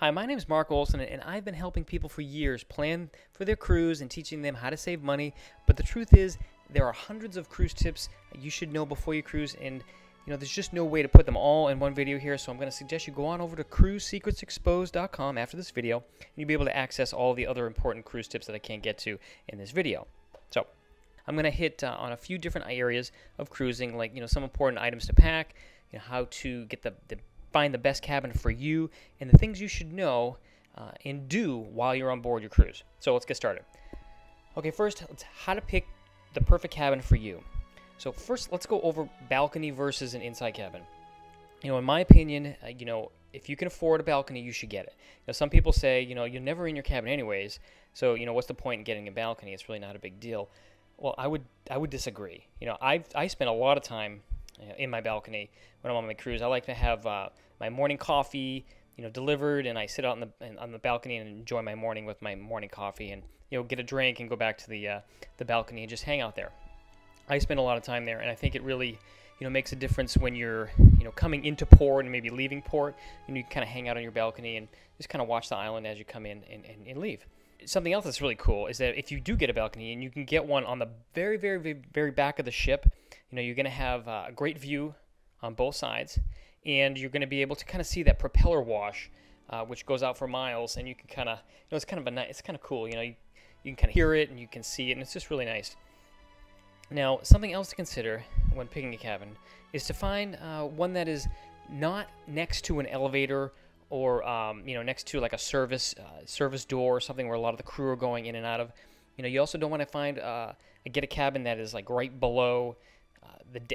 Hi, my name is Mark Olson, and I've been helping people for years plan for their cruise and teaching them how to save money. But the truth is, there are hundreds of cruise tips you should know before you cruise, and there's just no way to put them all in one video here. So I'm going to suggest you go on over to cruisesecretsexposed.com after this video, and you'll be able to access all the other important cruise tips that I can't get to in this video. So I'm going to hit on a few different areas of cruising, like some important items to pack, how to get find the best cabin for you, and the things you should know and do while you're on board your cruise. So let's get started. Okay, first, how to pick the perfect cabin for you. So first, let's go over balcony versus an inside cabin. In my opinion, if you can afford a balcony, you should get it. Some people say, you're never in your cabin anyways, so what's the point in getting a balcony? It's really not a big deal. Well, I would disagree. I spend a lot of time in my balcony when I'm on my cruise. I like to have my morning coffee, delivered, and I sit out on the balcony and enjoy my morning with my morning coffee, and get a drink and go back to the balcony and just hang out there. I spend a lot of time there, and I think it really makes a difference when you're coming into port and maybe leaving port, and you kind of hang out on your balcony and just kind of watch the island as you come in and leave. Something else that's really cool is that if you do get a balcony, and you can get one on the very, very, very, very back of the ship, you're going to have a great view on both sides, and you're going to be able to kind of see that propeller wash, which goes out for miles, and you can kind of, it's kind of it's kind of cool. You can kind of hear it and you can see it, and it's just really nice. Now, something else to consider when picking a cabin is to find one that is not next to an elevator or next to like a service door or something where a lot of the crew are going in and out of. You also don't want to get a cabin that is like right below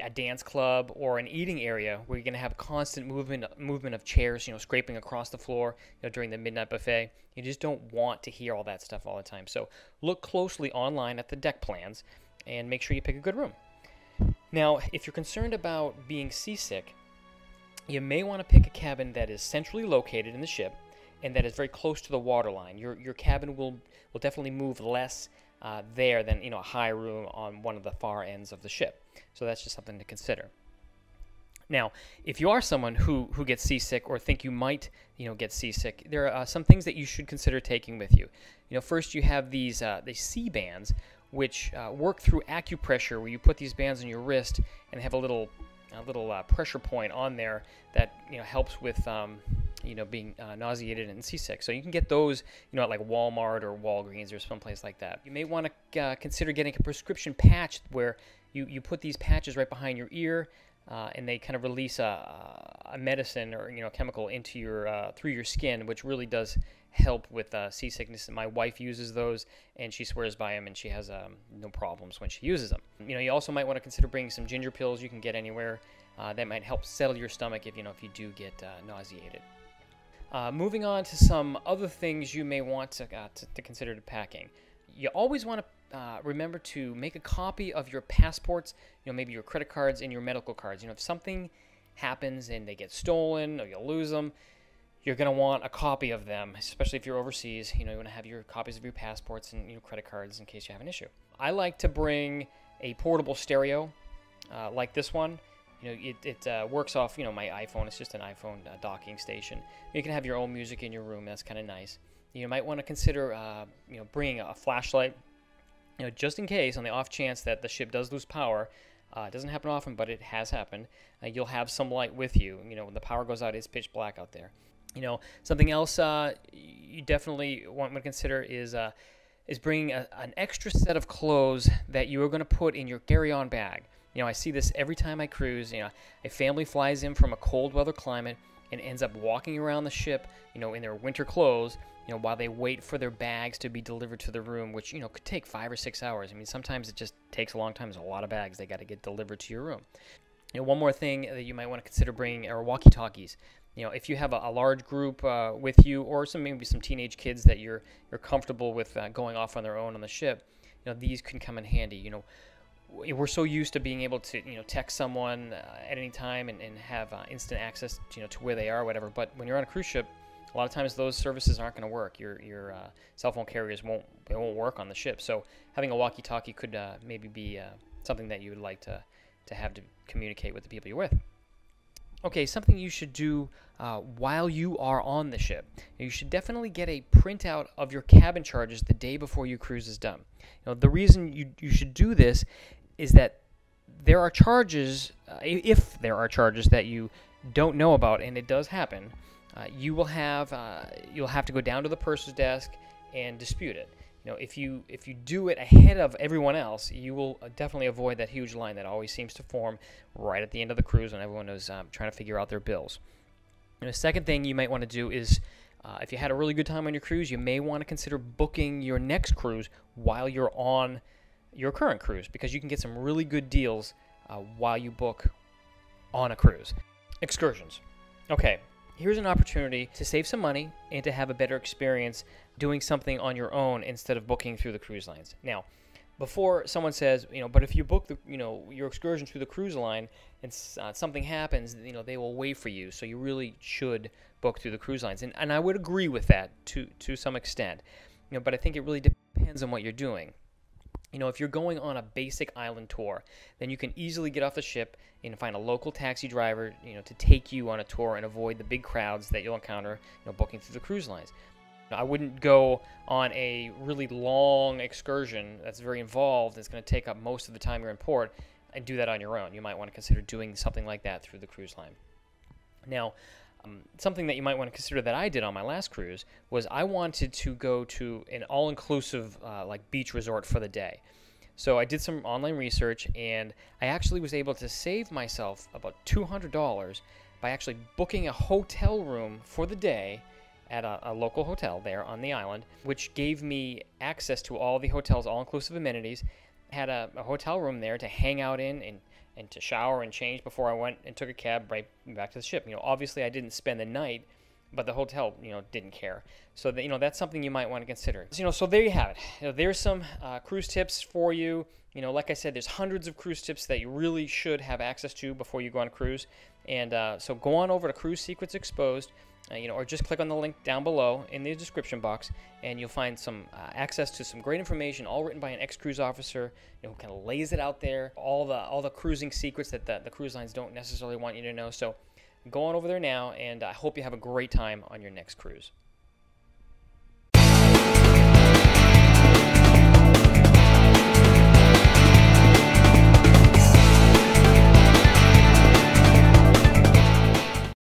a dance club or an eating area where you're going to have constant movement of chairs, scraping across the floor, during the midnight buffet. You just don't want to hear all that stuff all the time. So look closely online at the deck plans and make sure you pick a good room. Now, if you're concerned about being seasick, you may want to pick a cabin that is centrally located in the ship and that is very close to the waterline. Your cabin will definitely move less there than a high room on one of the far ends of the ship. So that's just something to consider. Now, if you are someone who gets seasick or think you might get seasick, there are some things that you should consider taking with you. First, you have these sea bands, which work through acupressure, where you put these bands on your wrist and have a little pressure point on there that helps with being nauseated and seasick. So you can get those at like Walmart or Walgreens or someplace like that. You may want to consider getting a prescription patch where you put these patches right behind your ear, and they kind of release a medicine or chemical into your through your skin, which really does help with seasickness. My wife uses those, and she swears by them, and she has no problems when she uses them. You also might want to consider bringing some ginger pills you can get anywhere that might help settle your stomach if you do get nauseated. Moving on to some other things you may want to consider to packing. You always want to remember to make a copy of your passports, maybe your credit cards and your medical cards. If something happens and they get stolen or you lose them, you're going to want a copy of them, especially if you're overseas. You want to have your copies of your passports and your credit cards in case you have an issue. I like to bring a portable stereo like this one. It works off my iPhone. It's just an iPhone docking station. You can have your own music in your room. That's kind of nice. You might want to consider bringing a flashlight, just in case, on the off chance that the ship does lose power. It doesn't happen often, but it has happened. You'll have some light with you. When the power goes out, it's pitch black out there. Something else you definitely want to consider is bringing an extra set of clothes that you are going to put in your carry-on bag. I see this every time I cruise. A family flies in from a cold weather climate and ends up walking around the ship, in their winter clothes, while they wait for their bags to be delivered to the room, which, could take 5 or 6 hours. Sometimes it just takes a long time. There's a lot of bags they got to get delivered to your room. One more thing that you might want to consider bringing are walkie-talkies. If you have a large group with you, or maybe some teenage kids that you're comfortable with going off on their own on the ship, these can come in handy. We're so used to being able to text someone at any time and have instant access to where they are or whatever. But when you're on a cruise ship, a lot of times those services aren't going to work. Your cell phone carriers won't work on the ship. So having a walkie-talkie could maybe be something that you would like to have to communicate with the people you're with. Okay, something you should do while you are on the ship. You should definitely get a printout of your cabin charges the day before your cruise is done. The reason you should do this is that there are charges, if there are charges that you don't know about, and it does happen, you'll have to go down to the purser's desk and dispute it. If you do it ahead of everyone else, you will definitely avoid that huge line that always seems to form right at the end of the cruise when everyone is trying to figure out their bills. The second thing you might want to do is, if you had a really good time on your cruise, you may want to consider booking your next cruise while you're on your current cruise, because you can get some really good deals while you book on a cruise. Excursions. Okay, here's an opportunity to save some money and to have a better experience doing something on your own instead of booking through the cruise lines. Now, before someone says, but if you book the, your excursion through the cruise line and something happens, they will wait for you. So you really should book through the cruise lines. And I would agree with that to some extent. But I think it really depends on what you're doing. If you're going on a basic island tour, then you can easily get off the ship and find a local taxi driver, to take you on a tour and avoid the big crowds that you'll encounter, booking through the cruise lines. I wouldn't go on a really long excursion that's very involved, that's going to take up most of the time you're in port, and do that on your own. You might want to consider doing something like that through the cruise line. Now, something that you might want to consider that I did on my last cruise was I wanted to go to an all-inclusive like beach resort for the day. So I did some online research, and I actually was able to save myself about $200 by actually booking a hotel room for the day at a local hotel there on the island, which gave me access to all the hotel's all-inclusive amenities. I had a hotel room there to hang out in and to shower and change before I went and took a cab right back to the ship. Obviously I didn't spend the night, but the hotel, didn't care. So that, that's something you might want to consider. So there you have it. There's some cruise tips for you. Like I said, there's hundreds of cruise tips that you really should have access to before you go on a cruise. And so go on over to Cruise Secrets Exposed, or just click on the link down below in the description box, and you'll find some access to some great information, all written by an ex-cruise officer, who kind of lays it out there, all the cruising secrets that the cruise lines don't necessarily want you to know. So go on over there now, and I hope you have a great time on your next cruise.